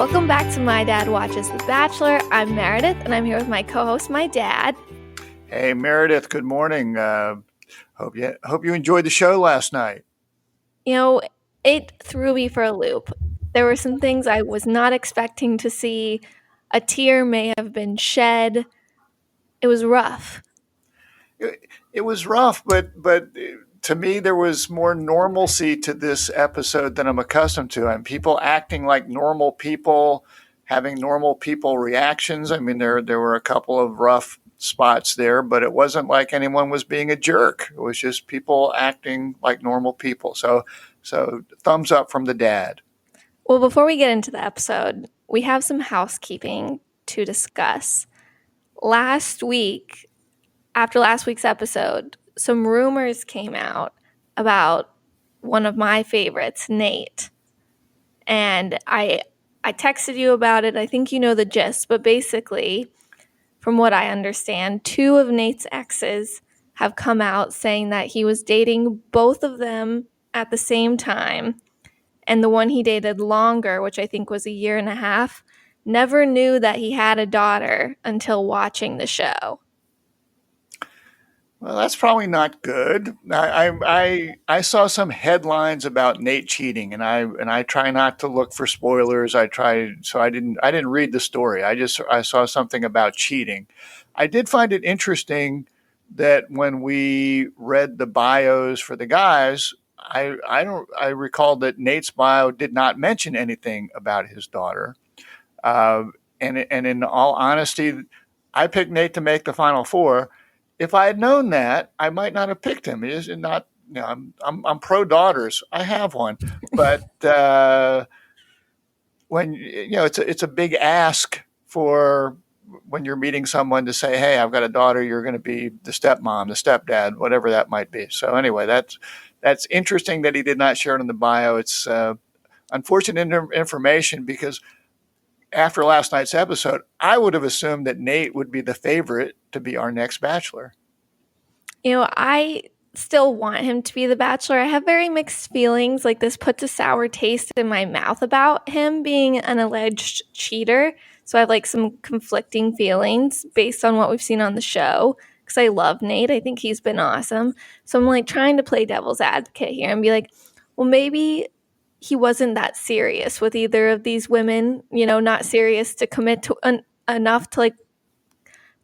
Welcome back to My Dad Watches The Bachelor. I'm Meredith, and I'm here with my co-host, my dad. Hey, Meredith, good morning. Hope you enjoyed the show last night. You know, it threw me for a loop. There were some things I was not expecting to see. A tear may have been shed. It was rough. It was rough, but to me, there was more normalcy to this episode than I'm accustomed to. And people acting like normal people, having normal people reactions. I mean, there were a couple of rough spots there, but it wasn't like anyone was being a jerk. It was just people acting like normal people. So thumbs up from the dad. Well, before we get into the episode, we have some housekeeping to discuss. Last week, after last week's episode, some rumors came out about one of my favorites, Nate. And I texted you about it. I think you know the gist, but basically, from what I understand, two of Nate's exes have come out saying that he was dating both of them at the same time. And the one he dated longer, which I think was a year and a half, never knew that he had a daughter until watching the show. Well, that's probably not good. I saw some headlines about Nate cheating, and I try not to look for spoilers. I didn't read the story. I saw something about cheating. I did find it interesting that when we read the bios for the guys, I recalled that Nate's bio did not mention anything about his daughter. And in all honesty, I picked Nate to make the final four. If I had known that, I might not have picked him. He is not, I'm pro daughters. I have one, but when it's a big ask for when you're meeting someone to say, "Hey, I've got a daughter. You're going to be the stepmom, the stepdad, whatever that might be." So anyway, that's interesting that he did not share it in the bio. It's unfortunate information because after last night's episode, I would have assumed that Nate would be the favorite to be our next bachelor. I still want him to be the bachelor. I have very mixed feelings. Like, this puts a sour taste in my mouth about him being an alleged cheater. So I have like some conflicting feelings based on what we've seen on the show. Because I love Nate. I think he's been awesome. So I'm like trying to play devil's advocate here and be like, well, maybe he wasn't that serious with either of these women, not serious to commit to enough to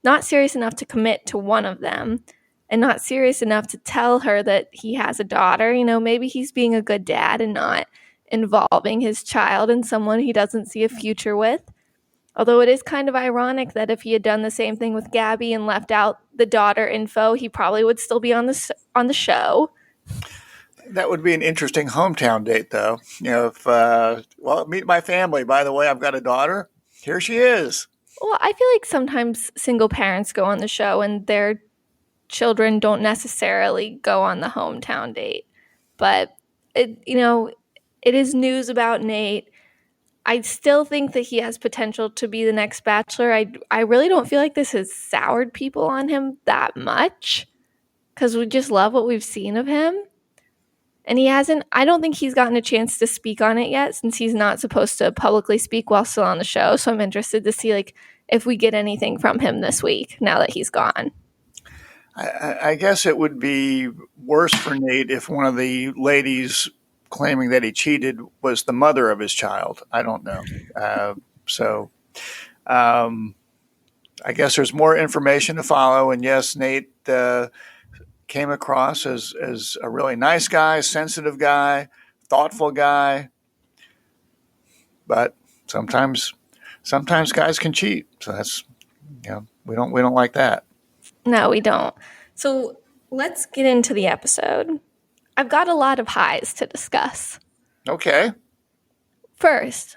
not serious enough to commit to one of them and not serious enough to tell her that he has a daughter. Maybe he's being a good dad and not involving his child in someone he doesn't see a future with. Although it is kind of ironic that if he had done the same thing with Gabby and left out the daughter info, he probably would still be on the show. That would be an interesting hometown date, though. Meet my family. By the way, I've got a daughter. Here she is. Well, I feel like sometimes single parents go on the show and their children don't necessarily go on the hometown date. But, it is news about Nate. I still think that he has potential to be the next bachelor. I really don't feel like this has soured people on him that much because we just love what we've seen of him. And I don't think he's gotten a chance to speak on it yet since he's not supposed to publicly speak while still on the show. So I'm interested to see if we get anything from him this week now that he's gone. I guess it would be worse for Nate if one of the ladies claiming that he cheated was the mother of his child. I don't know. I guess there's more information to follow. And yes, Nate came across as a really nice guy, sensitive guy, thoughtful guy. But sometimes guys can cheat. So that's, we don't like that. No, we don't. So let's get into the episode. I've got a lot of highs to discuss. Okay. First,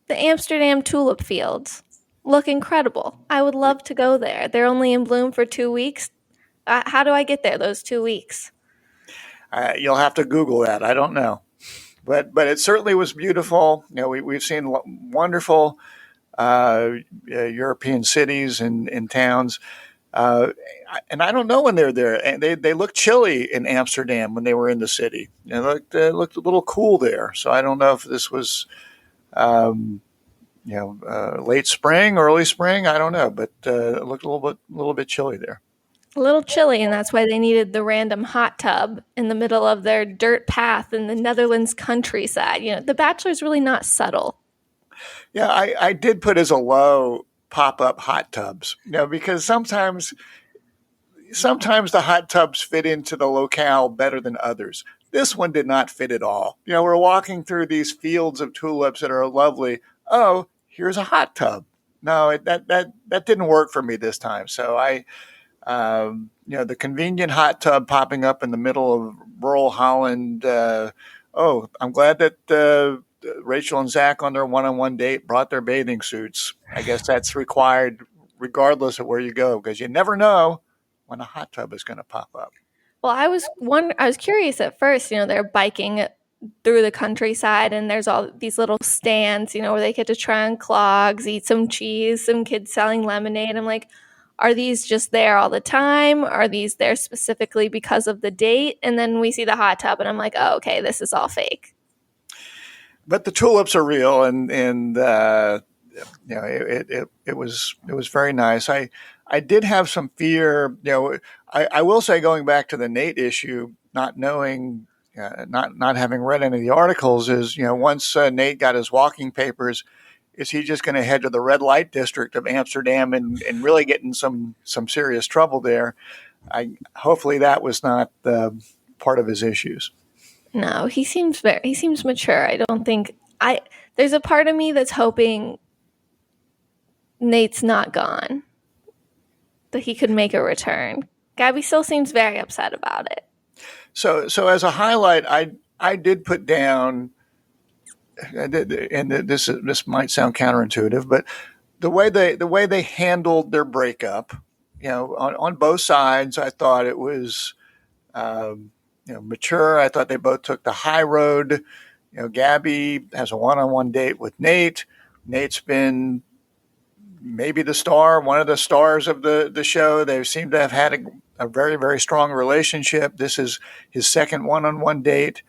the Amsterdam tulip fields look incredible. I would love to go there. They're only in bloom for 2 weeks. How do I get there those 2 weeks? You'll have to Google that. I don't know. But it certainly was beautiful. We've seen wonderful European cities and towns. And I don't know when they're there. And they look chilly in Amsterdam when they were in the city. They looked a little cool there. So I don't know if this was late spring, early spring. I don't know, but it looked a little bit chilly there. A little chilly, and that's why they needed the random hot tub in the middle of their dirt path in the Netherlands countryside. The Bachelor's really not subtle. Yeah, I did put as a low pop up hot tubs, because sometimes the hot tubs fit into the locale better than others. This one did not fit at all. We're walking through these fields of tulips that are lovely. Oh, here's a hot tub. No, that didn't work for me this time. So the convenient hot tub popping up in the middle of rural Holland. I'm glad that Rachel and Zach on their one-on-one date brought their bathing suits. I guess that's required regardless of where you go, because you never know when a hot tub is going to pop up. Well, I was curious at first. They're biking through the countryside, and there's all these little stands, where they get to try on clogs, eat some cheese, some kids selling lemonade. I'm like, are these just there all the time? Are these there specifically because of the date? And then we see the hot tub, and I'm like, oh, okay, this is all fake. But the tulips are real, and it was very nice. I did have some fear. I will say, going back to the Nate issue, not knowing, not having read any of the articles, is once Nate got his walking papers, is he just going to head to the red light district of Amsterdam and really get in some serious trouble there? Hopefully that was not part of his issues. No, he seems mature. I don't think there's a part of me that's hoping Nate's not gone, that he could make a return. Gabby still seems very upset about it. So as a highlight, I did put down, and this might sound counterintuitive, but the way they handled their breakup, on both sides, I thought it was mature. I thought they both took the high road. Gabby has a one-on-one date with Nate. Nate's been maybe one of the stars of the show. They seem to have had a very, very strong relationship. This is his second one-on-one date.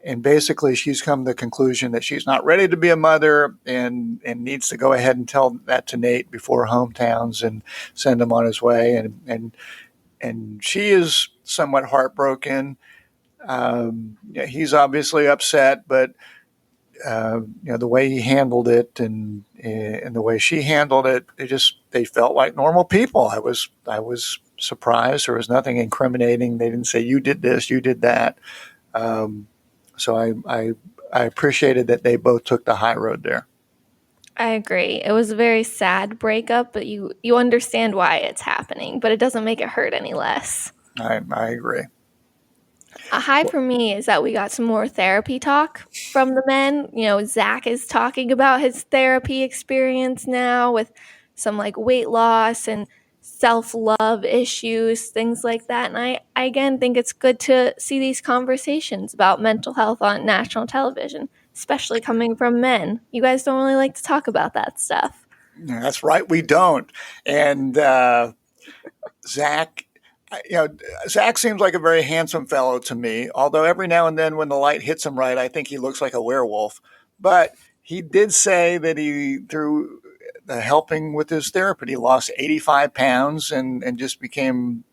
And basically she's come to the conclusion that she's not ready to be a mother and needs to go ahead and tell that to Nate before hometowns and send him on his way. And she is somewhat heartbroken. He's obviously upset, but the way he handled it and the way she handled it, they felt like normal people. I was surprised. There was nothing incriminating. They didn't say, you did this, you did that. So I appreciated that they both took the high road there. I agree. It was a very sad breakup, but you understand why it's happening, but it doesn't make it hurt any less. I agree. A high for me is that we got some more therapy talk from the men. Zach is talking about his therapy experience now with some weight loss and self-love issues, things like that. And I again think it's good to see these conversations about mental health on national television, especially coming from men. You guys don't really like to talk about that stuff. That's right, we don't. And Zach seems like a very handsome fellow to me, although every now and then when the light hits him right, I think he looks like a werewolf. But he did say that through helping with his therapy, he lost 85 pounds and just became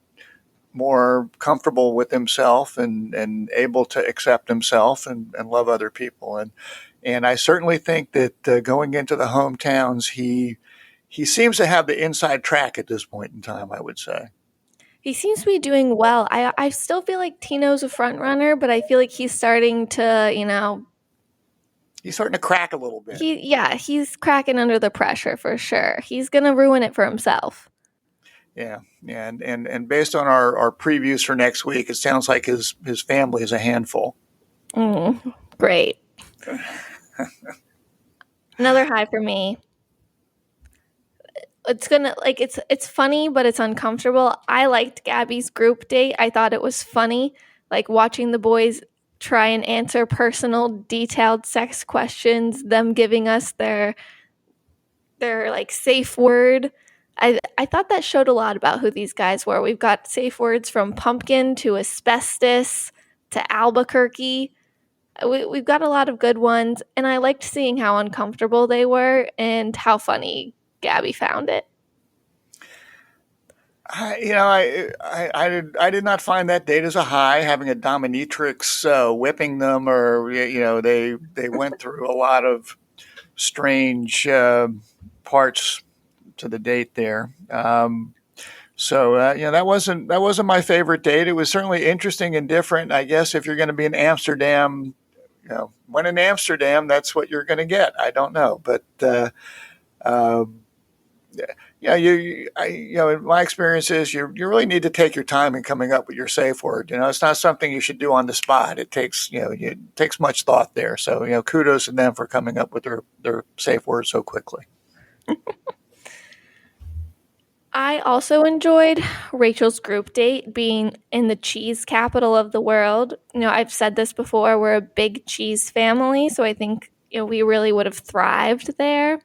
more comfortable with himself and able to accept himself and love other people. And I certainly think that going into the hometowns, he seems to have the inside track at this point in time, I would say. He seems to be doing well. I still feel like Tino's a front runner, but I feel like he's starting to, he's starting to crack a little bit. He's cracking under the pressure for sure. He's going to ruin it for himself. Yeah. And based on our previews for next week, it sounds like his family is a handful. Great. Another high for me. It's gonna it's funny, but it's uncomfortable. I liked Gabby's group date. I thought it was funny, watching the boys try and answer personal, detailed sex questions, them giving us their safe word. I thought that showed a lot about who these guys were. We've got safe words from pumpkin to asbestos to Albuquerque. We've got a lot of good ones, and I liked seeing how uncomfortable they were and how funny Gabby found it. I did not find that date as a high, having a dominatrix whipping them, or they went through a lot of strange parts to the date there. That wasn't my favorite date. It was certainly interesting and different. I guess if you're going to be in Amsterdam, when in Amsterdam, that's what you're going to get. I don't know, but uh, yeah, in my experience is you really need to take your time in coming up with your safe word. It's not something you should do on the spot. It takes much thought there. So, kudos to them for coming up with their safe word so quickly. I also enjoyed Rachel's group date being in the cheese capital of the world. I've said this before, we're a big cheese family, so I think, we really would have thrived there.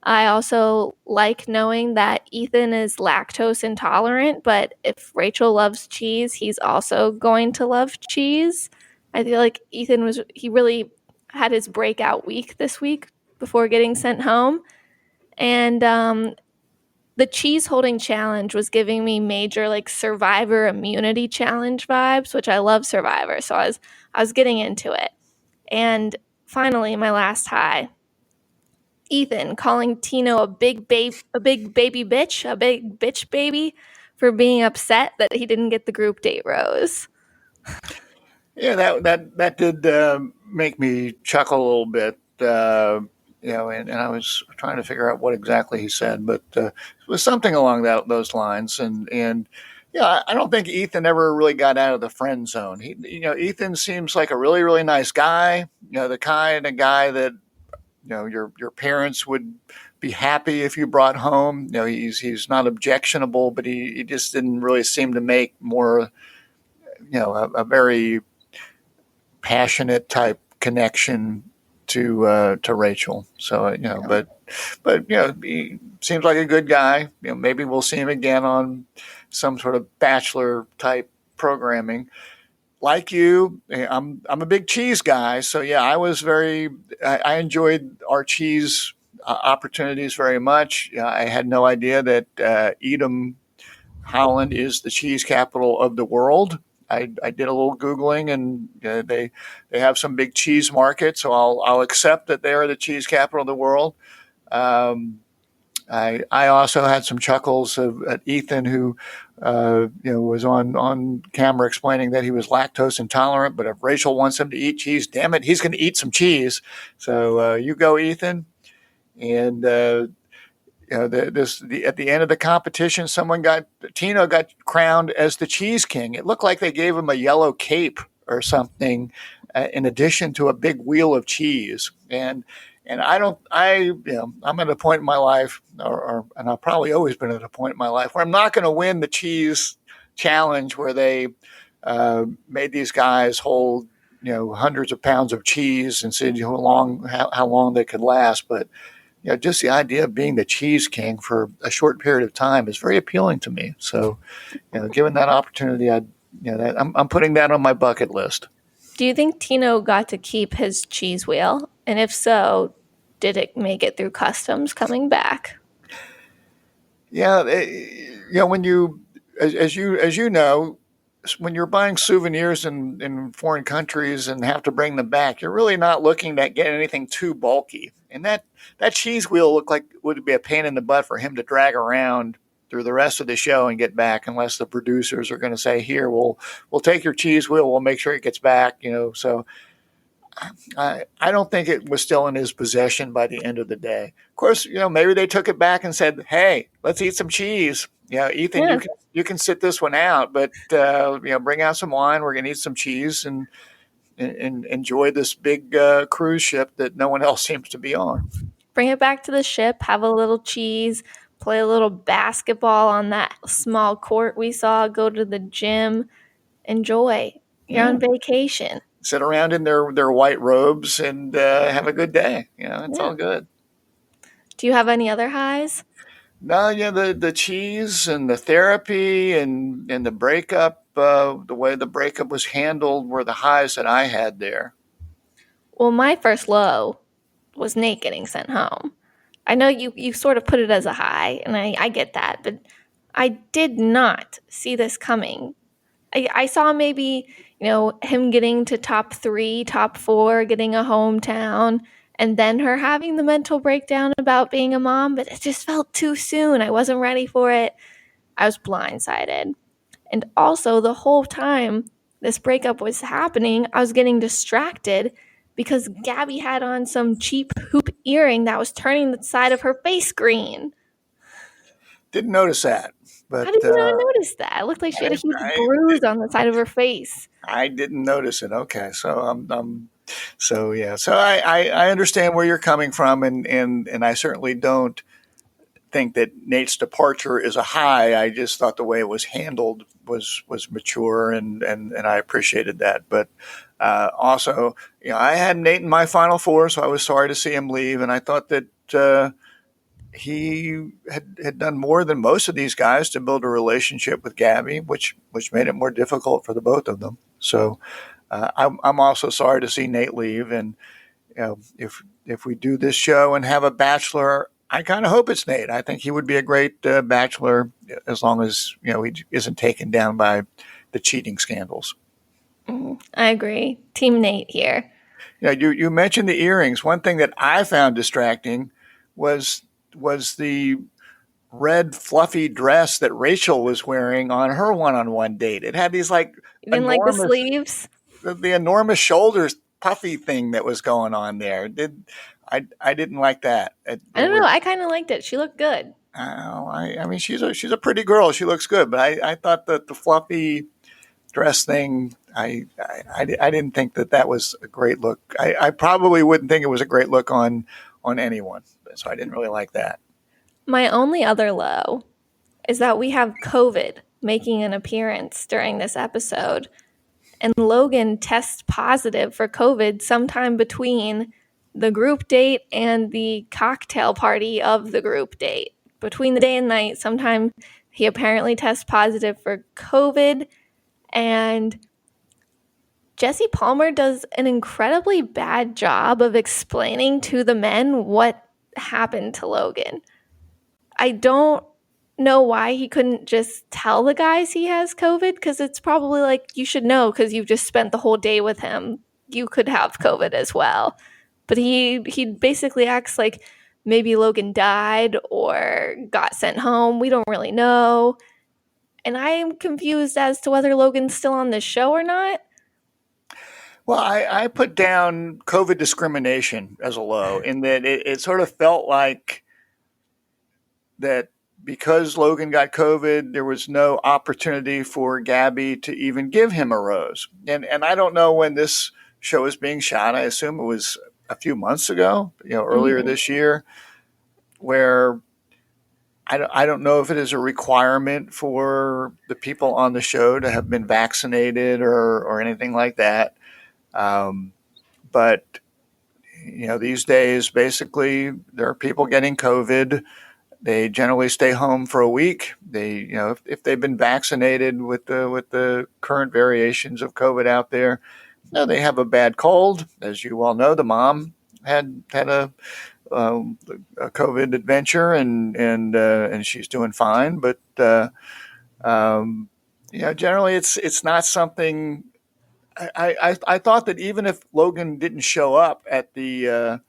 I also like knowing that Ethan is lactose intolerant, but if Rachel loves cheese, he's also going to love cheese. I feel like he really had his breakout week this week before getting sent home. And the cheese holding challenge was giving me major like Survivor immunity challenge vibes, which I love Survivor. So I was getting into it. And finally, my last high, Ethan calling Tino a big baby bitch, a big bitch baby for being upset that he didn't get the group date rose. Yeah, that did make me chuckle a little bit. And I was trying to figure out what exactly he said, but it was something along those lines. And yeah, I don't think Ethan ever really got out of the friend zone. Ethan seems like a really, really nice guy. The kind of guy that your parents would be happy if you brought home. He's not objectionable, but he just didn't really seem to make more a very passionate type connection to Rachel. So but he seems like a good guy. Maybe we'll see him again on some sort of Bachelor type programming. Like you, I'm a big cheese guy. So yeah, I enjoyed our cheese opportunities very much. I had no idea that Edam, Holland is the cheese capital of the world. I did a little Googling, and they have some big cheese markets, so I'll accept that they are the cheese capital of the world. Um, I also had some chuckles at Ethan, who was on camera explaining that he was lactose intolerant, but if Rachel wants him to eat cheese, damn it, he's going to eat some cheese. So you go, Ethan, and at the end of the competition, Tino got crowned as the cheese king. It looked like they gave him a yellow cape or something, in addition to a big wheel of cheese. And I'm at a point in my life, and I've probably always been at a point in my life where I'm not going to win the cheese challenge, where they made these guys hold hundreds of pounds of cheese and said how long they could last, but just the idea of being the cheese king for a short period of time is very appealing to me. So, given that opportunity, I'm putting that on my bucket list. Do you think Tino got to keep his cheese wheel? And if so, did it make it through customs coming back? Yeah, when as you know, when you're buying souvenirs in foreign countries and have to bring them back, you're really not looking to get anything too bulky. And that cheese wheel looked like would be a pain in the butt for him to drag around through the rest of the show and get back, unless the producers are going to say, "Here, we'll take your cheese wheel. We'll make sure it gets back." So I don't think it was still in his possession by the end of the day. Of course, maybe they took it back and said, "Hey, let's eat some cheese. Ethan, Yeah. you can sit this one out, but bring out some wine. We're gonna eat some cheese and enjoy this big cruise ship that no one else seems to be on." Bring it back to the ship, have a little cheese, play a little basketball on that small court we saw, go to the gym, enjoy. You're on vacation. Sit around in their white robes and have a good day. It's all good. Do you have any other highs? No, the cheese and the therapy and the breakup, the way the breakup was handled were the highs that I had there. Well, my first low was Nate getting sent home. I know you sort of put it as a high, and I get that, but I did not see this coming. I saw maybe, him getting to top 3, top 4, getting a hometown, and then her having the mental breakdown about being a mom, but it just felt too soon. I wasn't ready for it. I was blindsided. And also, the whole time this breakup was happening, I was getting distracted because Gabby had on some cheap hoop earring that was turning the side of her face green. Didn't notice that. But how did you not notice that? It looked like she had a huge bruise on the side of her face. I didn't notice it. Okay, so so yeah, so I understand where you're coming from, and I certainly don't think that Nate's departure is a high. I just thought the way it was handled was mature, and I appreciated that. But also, I had Nate in my Final Four, so I was sorry to see him leave, and I thought that he had done more than most of these guys to build a relationship with Gabby, which made it more difficult for the both of them. So I'm also sorry to see Nate leave. And if we do this show and have a bachelor, I kind of hope it's Nate. I think he would be a great bachelor as long as he isn't taken down by the cheating scandals. I agree. Team Nate here. You mentioned the earrings. One thing that I found distracting was the red fluffy dress that Rachel was wearing on her one-on-one date. It had these you didn't like the sleeves, the enormous shoulders puffy thing that was going on there. I didn't like that. I don't know. I kind of liked it. She looked good. I mean, she's a pretty girl. She looks good, but I thought that the fluffy dress thing, I didn't think that was a great look. I probably wouldn't think it was a great look on anyone. So I didn't really like that. My only other low is that we have COVID making an appearance during this episode, and Logan tests positive for COVID sometime between the group date and the cocktail party of the group date. Between the day and night, sometime he apparently tests positive for COVID, and Jesse Palmer does an incredibly bad job of explaining to the men what happened to Logan. I don't know why he couldn't just tell the guys he has COVID, because it's probably like, you should know because you've just spent the whole day with him. You could have COVID as well. But he basically acts like maybe Logan died or got sent home. We don't really know. And I am confused as to whether Logan's still on the show or not. Well, I put down COVID discrimination as a low in that it sort of felt like that because Logan got COVID, there was no opportunity for Gabby to even give him a rose. And I don't know when this show is being shot. I assume it was a few months ago, earlier this year, where I don't know if it is a requirement for the people on the show to have been vaccinated or anything like that. But these days, basically, there are people getting COVID. They generally stay home for a week. They, if they've been vaccinated with the current variations of COVID out there, they have a bad cold. As you all know, the mom had a COVID adventure, and she's doing fine. But generally, it's not something. I thought that even if Logan didn't show up at the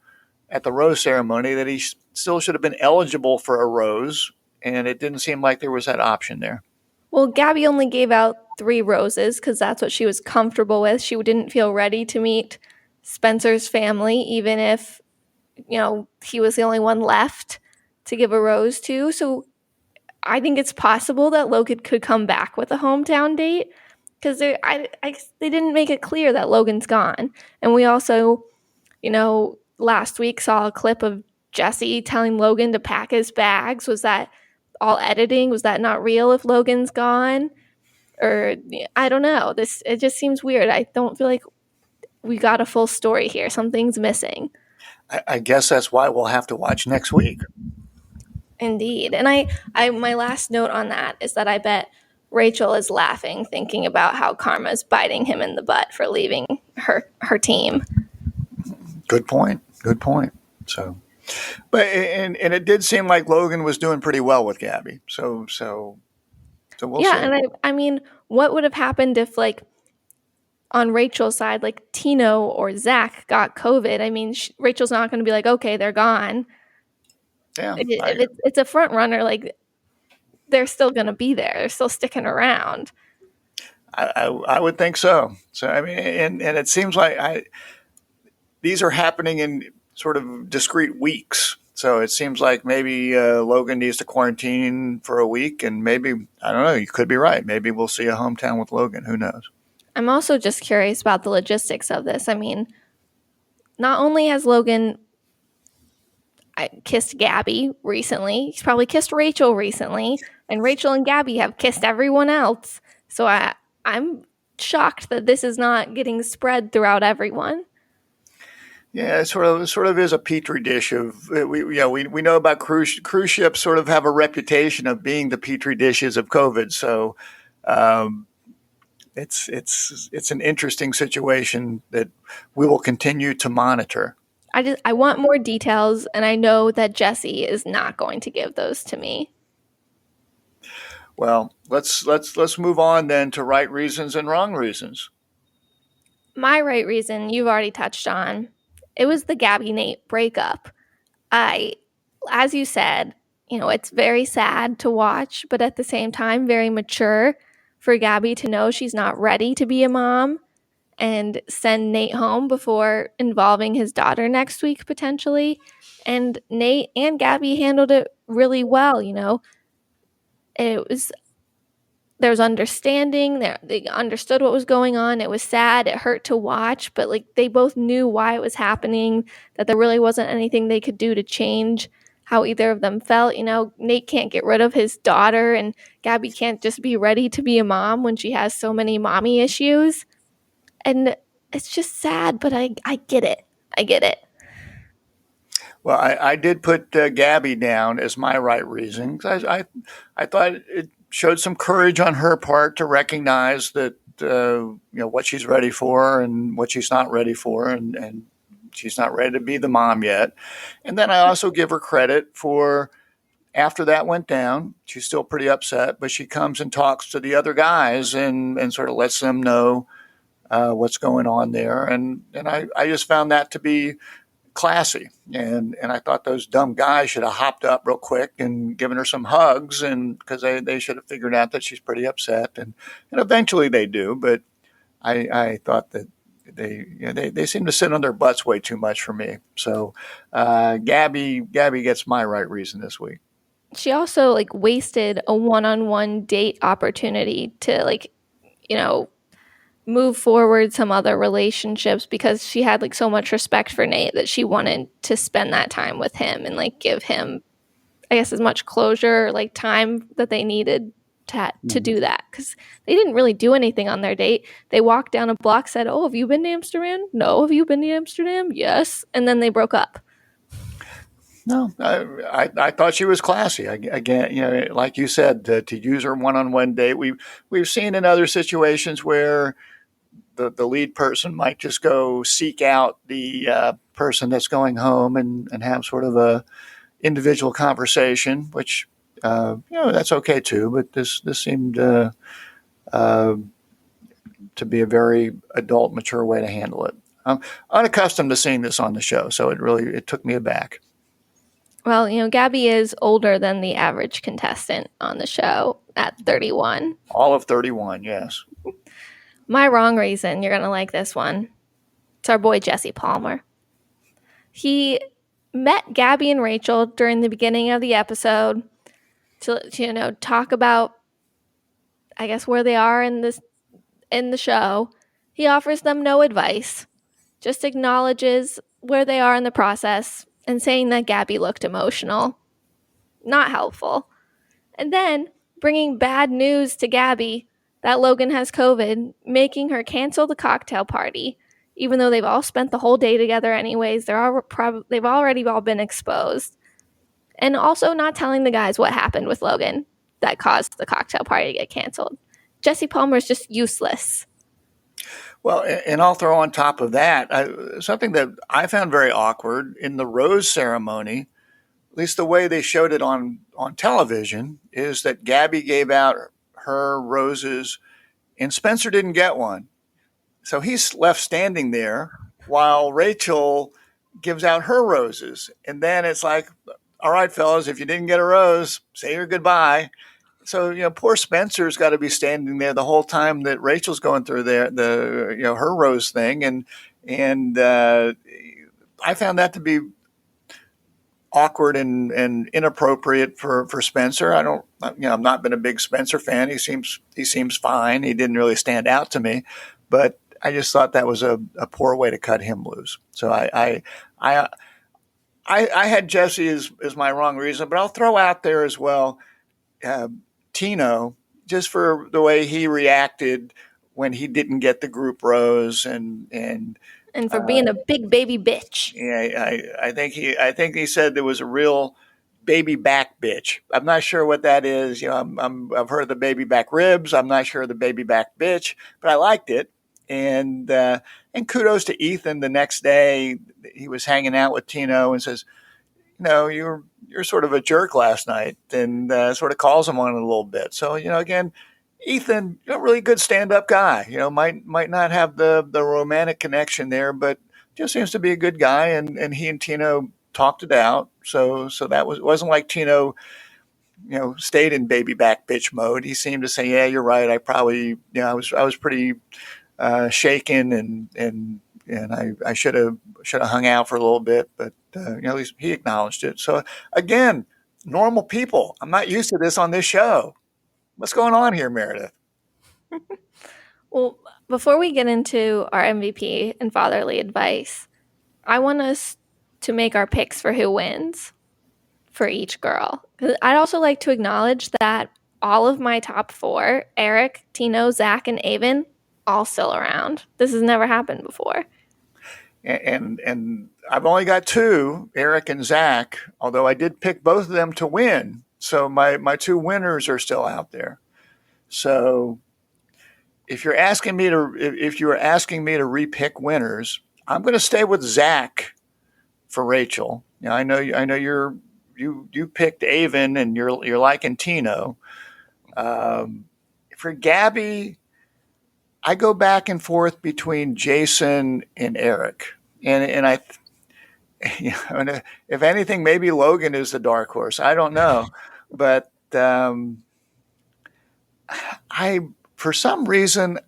rose ceremony, that he still should have been eligible for a rose, and it didn't seem like there was that option there. Well, Gabby only gave out 3 roses because that's what she was comfortable with. She didn't feel ready to meet Spencer's family, even if, he was the only one left to give a rose to. So I think it's possible that Logan could come back with a hometown date, because they didn't make it clear that Logan's gone. And we also, last week saw a clip of Jesse telling Logan to pack his bags. Was that all editing? Was that not real if Logan's gone? Or I don't know. It just seems weird. I don't feel like we got a full story here. Something's missing. I guess that's why we'll have to watch next week. Indeed. And I my last note on that is that I bet Rachel is laughing, thinking about how Karma's biting him in the butt for leaving her team. Good point. Good point. So, but and it did seem like Logan was doing pretty well with Gabby. So we'll Yeah, see. and I mean, what would have happened if like on Rachel's side, like Tino or Zach got COVID? I mean, Rachel's not going to be like, okay, they're gone. Yeah, If it's a front runner, like they're still going to be there. They're still sticking around. I would think so. So I mean, and it seems like these are happening in sort of discrete weeks. So it seems like maybe Logan needs to quarantine for a week, and maybe I don't know. You could be right. Maybe we'll see a hometown with Logan. Who knows? I'm also just curious about the logistics of this. I mean, not only has Logan kissed Gabby recently, he's probably kissed Rachel recently, and Rachel and Gabby have kissed everyone else. So I'm shocked that this is not getting spread throughout everyone. Yeah, it sort of is a petri dish of we know about cruise ships sort of have a reputation of being the petri dishes of COVID. So um, it's an interesting situation that we will continue to monitor. I want more details, and I know that Jesse is not going to give those to me. Well, let's move on then to right reasons and wrong reasons. My right reason you've already touched on. It was the Gabby Nate breakup. As you said, it's very sad to watch, but at the same time, very mature for Gabby to know she's not ready to be a mom and send Nate home before involving his daughter next week potentially. And Nate and Gabby handled it really well. It was there was understanding. They understood what was going on. It was sad. It hurt to watch, but like they both knew why it was happening. That there really wasn't anything they could do to change how either of them felt. Nate can't get rid of his daughter, and Gabby can't just be ready to be a mom when she has so many mommy issues. And it's just sad, but I get it. I get it. Well, I did put Gabby down as my right reason 'cause I thought it showed some courage on her part to recognize that what she's ready for and what she's not ready for, and she's not ready to be the mom yet. And then I also give her credit for after that went down, she's still pretty upset, but she comes and talks to the other guys and sort of lets them know what's going on there. And I just found that to be classy. And I thought those dumb guys should have hopped up real quick and given her some hugs, and because they should have figured out that she's pretty upset, and eventually they do. But I thought that they seem to sit on their butts way too much for me. So Gabby gets my right reason this week. She also like wasted a one-on-one date opportunity to move forward some other relationships because she had like so much respect for Nate that she wanted to spend that time with him and like give him, I guess, as much closure, like time that they needed to do that, because they didn't really do anything on their date. They walked down a block, said, "Oh, have you been to Amsterdam? No. Have you been to Amsterdam? Yes." And then they broke up. No, I thought she was classy. Again, like you said, to use her one-on-one date. We've seen in other situations where the lead person might just go seek out the person that's going home and have sort of a individual conversation, which that's okay too. But this seemed to be a very adult, mature way to handle it. I'm unaccustomed to seeing this on the show, so it took me aback. Well, Gabby is older than the average contestant on the show at 31. All of 31, yes. My wrong reason, you're going to like this one. It's our boy Jesse Palmer. He met Gabby and Rachel during the beginning of the episode to talk about, I guess, where they are in the show. He offers them no advice, just acknowledges where they are in the process and saying that Gabby looked emotional. Not helpful. And then bringing bad news to Gabby that Logan has COVID, making her cancel the cocktail party, even though they've all spent the whole day together anyways. They've already all been exposed. And also not telling the guys what happened with Logan that caused the cocktail party to get canceled. Jesse Palmer is just useless. Well, and I'll throw on top of that something that I found very awkward in the rose ceremony. At least the way they showed it on television is that Gabby gave out her roses, and Spencer didn't get one. So he's left standing there while Rachel gives out her roses. And then it's like, all right, fellas, if you didn't get a rose, say your goodbye. So, poor Spencer's got to be standing there the whole time that Rachel's going through her rose thing. And I found that to be awkward and inappropriate for Spencer. I've not been a big Spencer fan. He seems fine. He didn't really stand out to me, but I just thought that was a poor way to cut him loose. So I had Jesse as my wrong reason, but I'll throw out there as well Tino, just for the way he reacted when he didn't get the group rose and for being a big baby bitch. Yeah, I think he said there was a real baby back bitch. I'm not sure what that is. I've heard of the baby back ribs. I'm not sure of the baby back bitch, but I liked it. And kudos to Ethan. The next day, he was hanging out with Tino and says, you're sort of a jerk last night, and sort of calls him on it a little bit. So, again, Ethan, really good stand-up guy. Might not have the romantic connection there, but just seems to be a good guy. And he and Tino talked it out. So that wasn't like Tino, stayed in baby back bitch mode. He seemed to say, yeah, you're right. I probably, I was pretty shaken and I should have hung out for a little bit, but at least he acknowledged it. So again, normal people. I'm not used to this on this show. What's going on here, Meredith? Well, before we get into our MVP and fatherly advice, I want us to make our picks for who wins for each girl. I'd also like to acknowledge that all of my top 4, Eric, Tino, Zach, and Aven, all still around. This has never happened before. And I've only got 2, Eric and Zach, although I did pick both of them to win. So my 2 winners are still out there. So if you're asking me to repick winners, I'm going to stay with Zach for Rachel. I know you picked Aven and you're liking Tino. For Gabby, I go back and forth between Jason and Eric, and I, if anything, maybe Logan is the dark horse. I don't know, but for some reason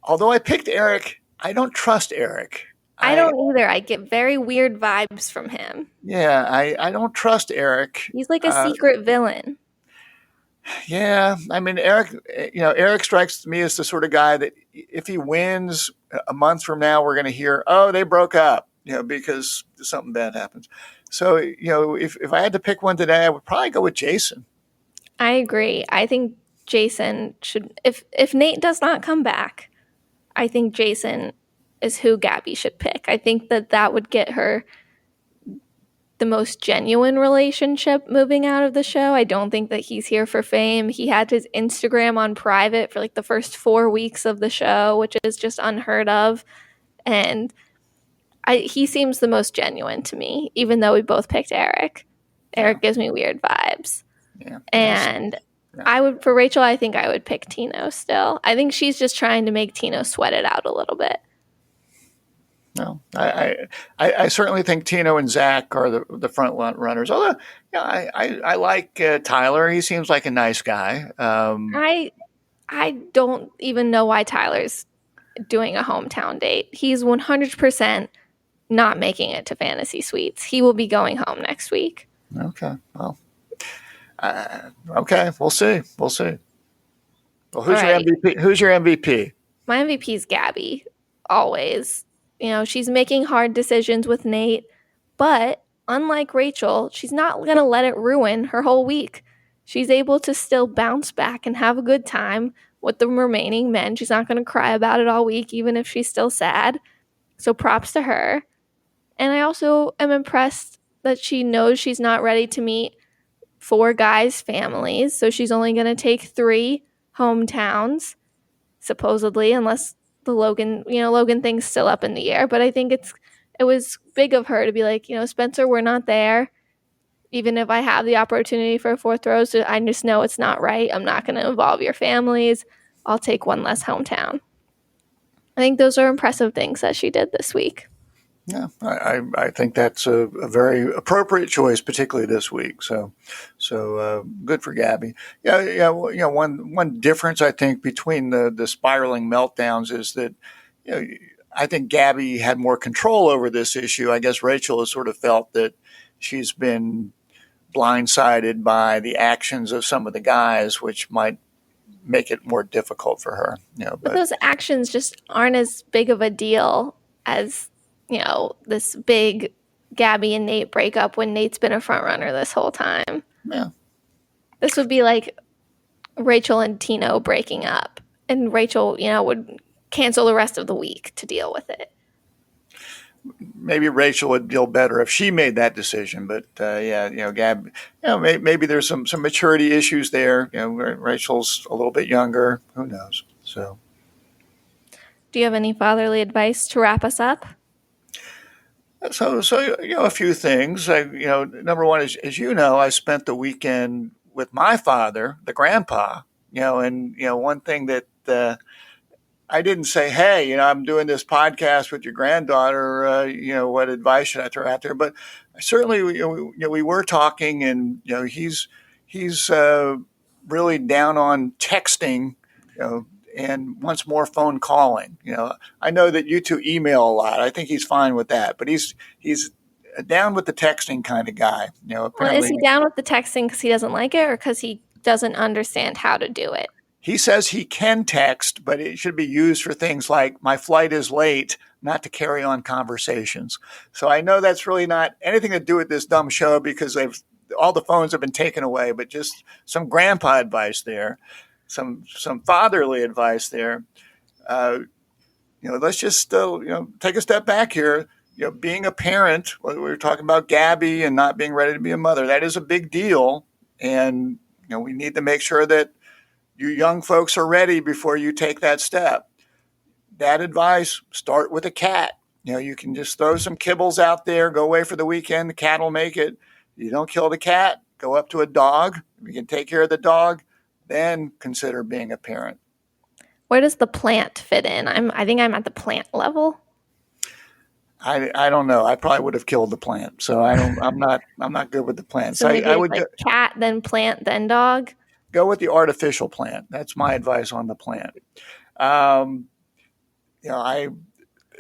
although I picked Eric, I don't trust Eric. I don't either. I get very weird vibes from him. Yeah, I don't trust Eric. He's like a secret villain. Yeah, I mean, Eric strikes me as the sort of guy that if he wins a month from now, we're going to hear, oh, they broke up, because something bad happens. So, if I had to pick one today, I would probably go with Jason. I agree. I think Jason should, if Nate does not come back, I think Jason is who Gabby should pick. I think that would get her the most genuine relationship moving out of the show. I don't think that he's here for fame. He had his Instagram on private for like the first 4 weeks of the show, which is just unheard of. And he seems the most genuine to me, even though we both picked Eric. Eric gives me weird vibes. Yeah. And for Rachel, I think I would pick Tino still. I think she's just trying to make Tino sweat it out a little bit. No, I certainly think Tino and Zach are the front runners. Although, I like Tyler. He seems like a nice guy. I don't even know why Tyler's doing a hometown date. He's 100% not making it to Fantasy Suites. He will be going home next week. Okay. Well, okay. We'll see. Well, who's your MVP? Who's your MVP? My MVP is Gabby. Always. She's making hard decisions with Nate, but unlike Rachel, she's not going to let it ruin her whole week. She's able to still bounce back and have a good time with the remaining men. She's not going to cry about it all week, even if she's still sad. So props to her. And I also am impressed that she knows she's not ready to meet 4 guys' families. So she's only going to take 3 hometowns. supposedly, unless the Logan thing's still up in the air. But I think it was big of her to be like, Spencer, we're not there. Even if I have the opportunity for a fourth rose, I just know it's not right. I'm not going to involve your families. I'll take one less hometown. I think those are impressive things that she did this week. Yeah, I think that's a very appropriate choice, particularly this week. So good for Gabby. Yeah. One difference I think between the spiraling meltdowns is that, I think Gabby had more control over this issue. I guess Rachel has sort of felt that she's been blindsided by the actions of some of the guys, which might make it more difficult for her. But those actions just aren't as big of a deal as, this big Gabby and Nate breakup when Nate's been a front runner this whole time. Yeah. This would be like Rachel and Tino breaking up, and Rachel, would cancel the rest of the week to deal with it. Maybe Rachel would deal better if she made that decision, but Gab, maybe there's some maturity issues there. Rachel's a little bit younger. Who knows? So, do you have any fatherly advice to wrap us up? So a few things. Number one is, as I spent the weekend with my father, the grandpa. And one thing that I didn't say, hey, I'm doing this podcast with your granddaughter. What advice should I throw out there? But certainly, we were talking, and he's really down on texting, and wants more phone calling. I know that you two email a lot. I think he's fine with that, but he's down with the texting kind of guy. Well, is he down with the texting because he doesn't like it, or because he doesn't understand how to do it? He says he can text, but it should be used for things like "my flight is late," not to carry on conversations. So I know that's really not anything to do with this dumb show, because all the phones have been taken away. But just some grandpa advice there, some fatherly advice there. Let's just take a step back here. Being a parent, we were talking about Gabby and not being ready to be a mother. That is a big deal, and we need to make sure that you young folks are ready before you take that step. That advice: start with a cat. You can just throw some kibbles out there, go away for the weekend. The cat will make it. You don't kill the cat. Go up to a dog. You can take care of the dog. Then consider being a parent. Where does the plant fit in? I think I'm at the plant level. I don't know. I probably would have killed the plant. So I'm not good with the plants. So maybe I would like cat, then plant, then dog. Go with the artificial plant. That's my advice on the plant.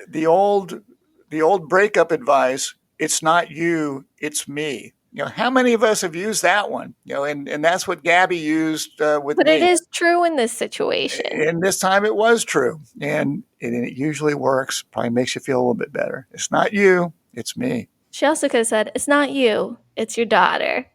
The old breakup advice: it's not you, it's me. How many of us have used that one? And that's what Gabby used with me. But it is true in this situation. And this time it was true. And it usually works. Probably makes you feel a little bit better. It's not you, it's me. She also could have said, it's not you, it's your daughter.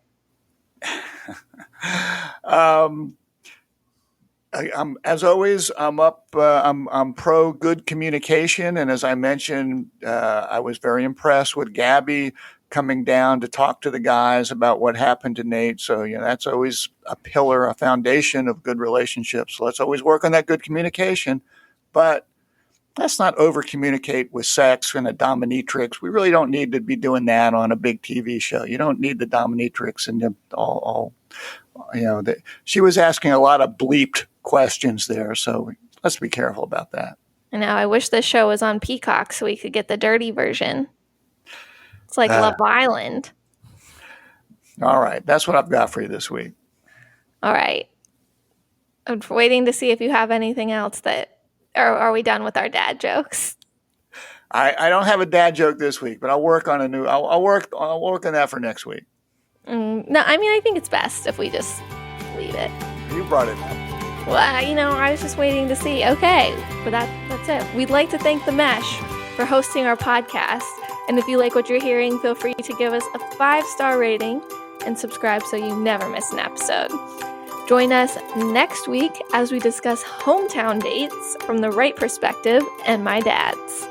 As always, I'm pro good communication, and as I mentioned, I was very impressed with Gabby coming down to talk to the guys about what happened to Nate. So that's always a pillar, a foundation of good relationships. So let's always work on that good communication, but let's not over communicate with sex and a dominatrix. We really don't need to be doing that on a big TV show. You don't need the dominatrix and all. She was asking a lot of bleeped questions there, so let's be careful about that. I know. I wish this show was on Peacock so we could get the dirty version. It's like Love Island. All right. That's what I've got for you this week. All right. I'm waiting to see if you have anything else or are we done with our dad jokes? I don't have a dad joke this week, but I'll work on I'll work on that for next week. No, I think it's best if we just leave it. You brought it up. Well, I was just waiting to see. Okay, but that's it. We'd like to thank The Mesh for hosting our podcast. And if you like what you're hearing, feel free to give us a 5-star rating and subscribe so you never miss an episode. Join us next week as we discuss hometown dates from the right perspective and my dad's.